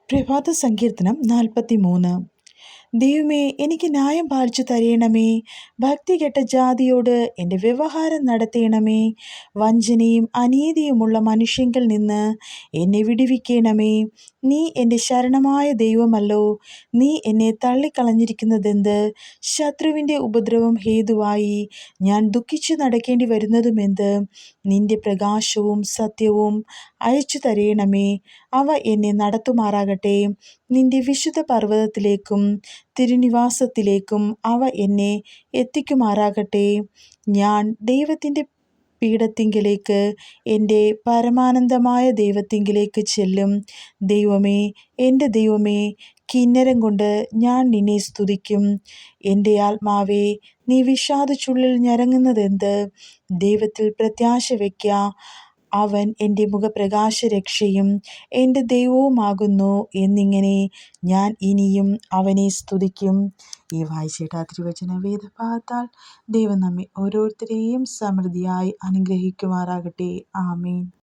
പ്രഭാത സങ്കീർത്തനം 43. ദൈവമേ, എനിക്ക് ന്യായം പാലിച്ചു തരയണമേ. ഭക്തികെട്ട ജാതിയോട് എൻ്റെ വ്യവഹാരം നടത്തേണമേ. വഞ്ചനയും അനീതിയുമുള്ള മനുഷ്യങ്കിൽ നിന്ന് എന്നെ വിടുവിക്കണമേ. നീ എൻ്റെ ശരണമായ ദൈവമല്ലോ. നീ എന്നെ തള്ളിക്കളഞ്ഞിരിക്കുന്നതെന്ത്? ശത്രുവിൻ്റെ ഉപദ്രവം ഹേതുവായി ഞാൻ ദുഃഖിച്ചു നടക്കേണ്ടി വരുന്നതുമെന്ത്? നിന്റെ പ്രകാശവും സത്യവും അയച്ചു തരയണമേ. അവ എന്നെ നടത്തുമാറാകട്ടെ. നിന്റെ വിശുദ്ധ പർവ്വതത്തിലേക്കും തിരുനിവാസത്തിലേക്കും അവ എന്നെ എത്തിക്കുമാറാകട്ടെ. ഞാൻ ദൈവത്തിൻ്റെ പീഠത്തിങ്കലേക്ക്, എൻ്റെ പരമാനന്ദമായ ദൈവത്തിങ്കലേക്ക് ചെല്ലും. ദൈവമേ, എൻ്റെ ദൈവമേ, കിന്നരം കൊണ്ട് ഞാൻ നിന്നെ സ്തുതിക്കും. എൻ്റെ ആത്മാവേ, നീ വിഷാദച്ചുള്ളിൽ ഞരങ്ങുന്നതെന്ത്? ദൈവത്തിൽ പ്രത്യാശ വയ്ക്ക. അവൻ എൻ്റെ മുഖപ്രകാശരക്ഷയും എൻ്റെ ദൈവവുമാകുന്നു എന്നിങ്ങനെ ഞാൻ ഇനിയും അവനെ സ്തുതിക്കും. ഈ വായിച്ചിട്ട തിരുവചന വേദഭാഗത്താൽ ദൈവം നമ്മെ ഓരോരുത്തരെയും സമൃദ്ധിയായി അനുഗ്രഹിക്കുമാറാകട്ടെ. ആമേൻ.